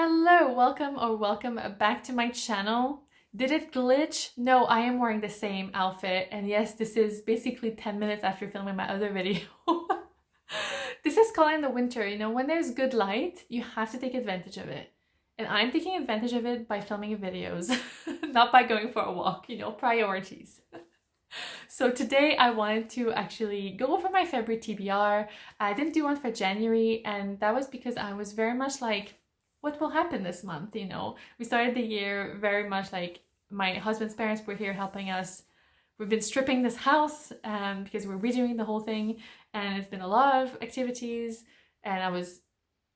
Hello, welcome back to my channel. Did it glitch? No, I am wearing the same outfit, and yes, this is basically 10 minutes after filming my other video. This is called in the winter, when there's good light, you have to take advantage of it. And I'm taking advantage of it by filming videos, not by going for a walk, priorities. So today I wanted to actually go over my February TBR. I didn't do one for January, and that was because I was very much like, what will happen this month? We started the year very much like my husband's parents were here helping us. We've been stripping this house because we're redoing the whole thing, and it's been a lot of activities, and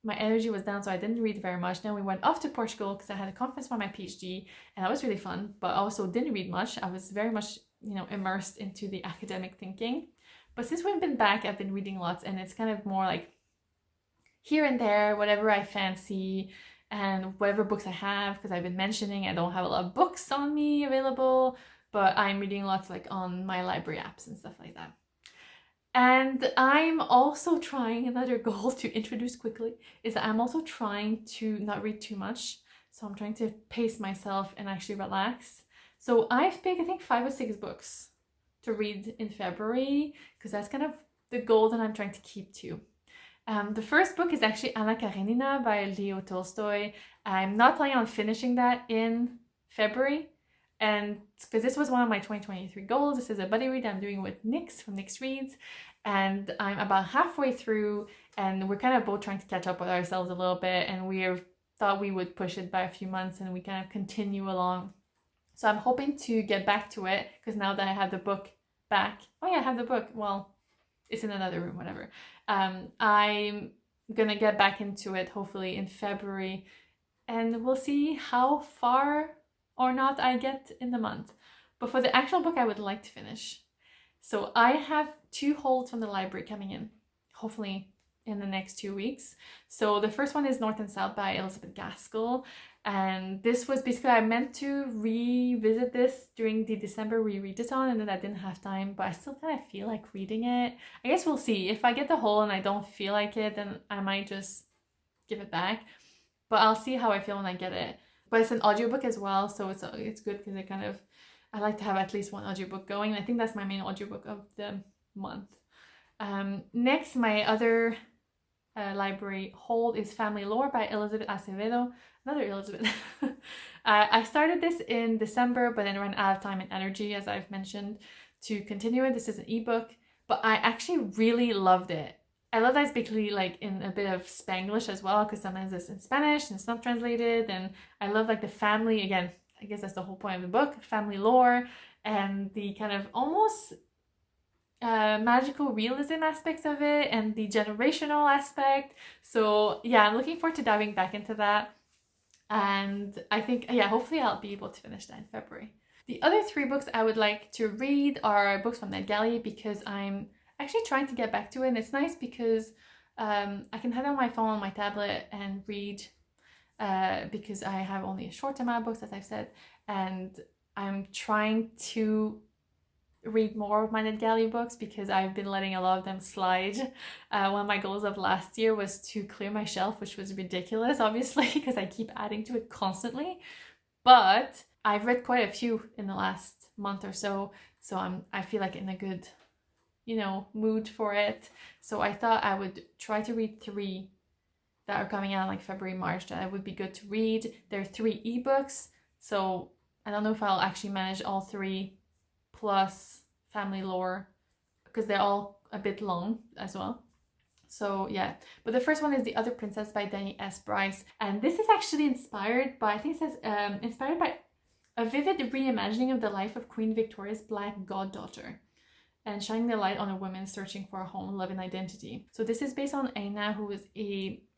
my energy was down, so I didn't read very much. Then we went off to Portugal because I had a conference for my PhD, and that was really fun, but I also didn't read much. I was very much immersed into the academic thinking. But since we've been back, I've been reading lots, and it's kind of more like here and there, whatever I fancy and whatever books I have, because I've been mentioning I don't have a lot of books on me available, but I'm reading lots like on my library apps and stuff like that. And I'm also trying, another goal to introduce quickly is that I'm also trying to not read too much. So I'm trying to pace myself and actually relax. So I've picked, I think, 5 or 6 books to read in February, because that's kind of the goal that I'm trying to keep to. The first book is actually Karenina by Tolstoy. I'm not planning on finishing that in February, and because this was one of my 2023 goals. This is a buddy read I'm doing with Nyx from Nyx Reads, and I'm about halfway through, and we're kind of both trying to catch up with ourselves a little bit, and we thought we would push it by a few months and we kind of continue along. So I'm hoping to get back to it, because now that I have the book back, I have the book, well, it's in another room, whatever. I'm gonna get back into it hopefully in February, and we'll see how far or not I get in the month. But for the actual book, I would like to finish. So I have 2 holds from the library coming in, hopefully in the next 2 weeks. So the first one is North and South by Elizabeth Gaskell. And this was basically, I meant to revisit this during the December rereadathon, and then I didn't have time, but I still kind of feel like reading it. I guess we'll see. If I get the whole and I don't feel like it, then I might just give it back. But I'll see how I feel when I get it. But it's an audiobook as well, so it's good because I like to have at least one audiobook going. I think that's my main audiobook of the month. Next, my other library hold is Family Lore by Elizabeth Acevedo. Another Elizabeth. I started this in December, but then ran out of time and energy, as I've mentioned, to continue it. This is an ebook, but I actually really loved it. I love that it's basically like in a bit of Spanglish as well, because sometimes it's in Spanish and it's not translated. And I love like the family, again, I guess that's the whole point of the book, family lore, and the kind of almost magical realism aspects of it, and the generational aspect. So yeah, I'm looking forward to diving back into that. And I think, hopefully I'll be able to finish that in February. The other 3 books I would like to read are books from NetGalley, because I'm actually trying to get back to it. And it's nice because I can have it on my phone, on my tablet, and read because I have only a short amount of books, as I've said. And I'm trying to read more of my NetGalley books, because I've been letting a lot of them slide. One of my goals of last year was to clear my shelf, which was ridiculous, obviously, because I keep adding to it constantly. But I've read quite a few in the last month or so, so I feel like in a good, mood for it. So I thought I would try to read 3 that are coming out like February, March, that I would be good to read. There are 3 ebooks, so I don't know if I'll actually manage all 3 plus Family Lore, because they're all a bit long as well. So yeah, but the first one is The Other Princess by Denny S. Bryce, and this is actually inspired by, I think it says inspired by a vivid reimagining of the life of Queen Victoria's Black goddaughter, and shining the light on a woman searching for a home, love, and identity. So this is based on Aina, who was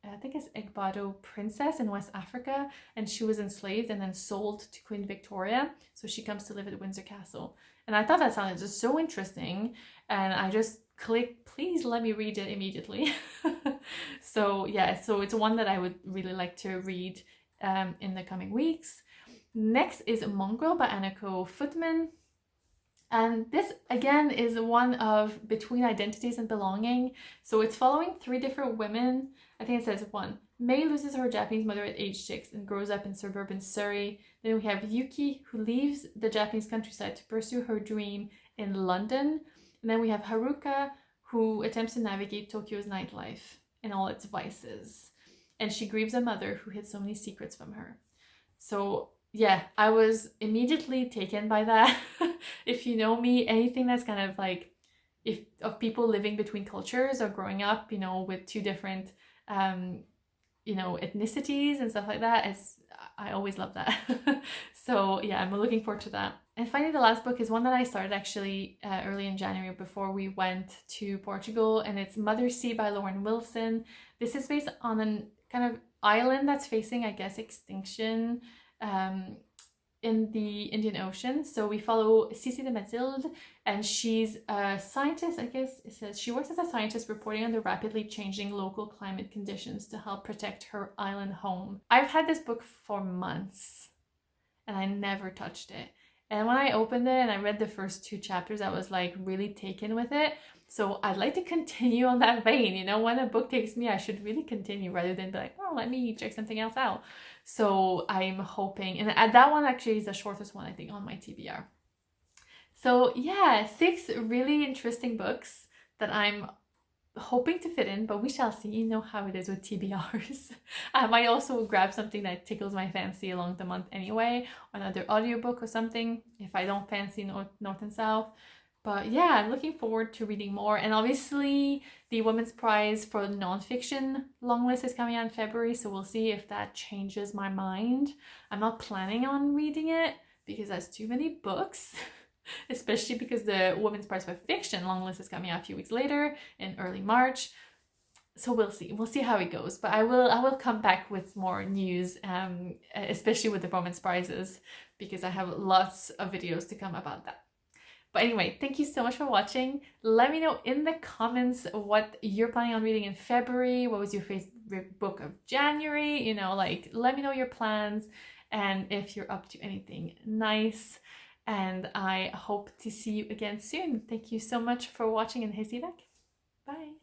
I think it's Acevedo princess in West Africa, and she was enslaved and then sold to Queen Victoria. So she comes to live at Windsor Castle. And I thought that sounded just so interesting, and I just clicked, please let me read it immediately. So yeah, so it's one that I would really like to read in the coming weeks. Next is Mongrel by Hanako, Footman. And this again is one of Between Identities and Belonging. So it's following 3 different women. I think it says 1, Mei loses her Japanese mother at age 6 and grows up in suburban Surrey. Then we have Yuki, who leaves the Japanese countryside to pursue her dream in London. And then we have Haruka, who attempts to navigate Tokyo's nightlife and all its vices. And she grieves a mother who hid so many secrets from her. So yeah, I was immediately taken by that. If you know me, anything that's kind of like of people living between cultures or growing up, you know, with two different you know, ethnicities and stuff like that, I always love that. So yeah, I'm looking forward to that. And finally, the last book is one that I started actually early in January before we went to Portugal, and it's Mother Sea by Lauren Wilson. This is based on an kind of island that's facing, I guess, extinction in the Indian Ocean. So we follow Cici de Mathilde, and she's a scientist, I guess it says. She works as a scientist reporting on the rapidly changing local climate conditions to help protect her island home. I've had this book for months and I never touched it. And when I opened it and I read the first 2 chapters, I was like really taken with it. So I'd like to continue on that vein. You know, when a book takes me, I should really continue rather than be like, oh, let me check something else out. So I'm hoping, and that one actually is the shortest one, I think, on my TBR. So yeah, 6 really interesting books that I'm hoping to fit in, but we shall see. You know how it is with TBRs. I might also grab something that tickles my fancy along the month anyway, or another audiobook or something if I don't fancy North and South. But yeah, I'm looking forward to reading more. And obviously the Women's Prize for nonfiction long list is coming out in February, so we'll see if that changes my mind. I'm not planning on reading it because that's too many books. Especially because the Women's Prize for Fiction long list is coming out a few weeks later in early March. So we'll see how it goes. But I will come back with more news, especially with the Women's Prizes, because I have lots of videos to come about that. But anyway, thank you so much for watching. Let me know in the comments what you're planning on reading in February. What was your favorite book of January? You know, like, let me know your plans and if you're up to anything nice. And I hope to see you again soon. Thank you so much for watching, and hej si vek. Bye.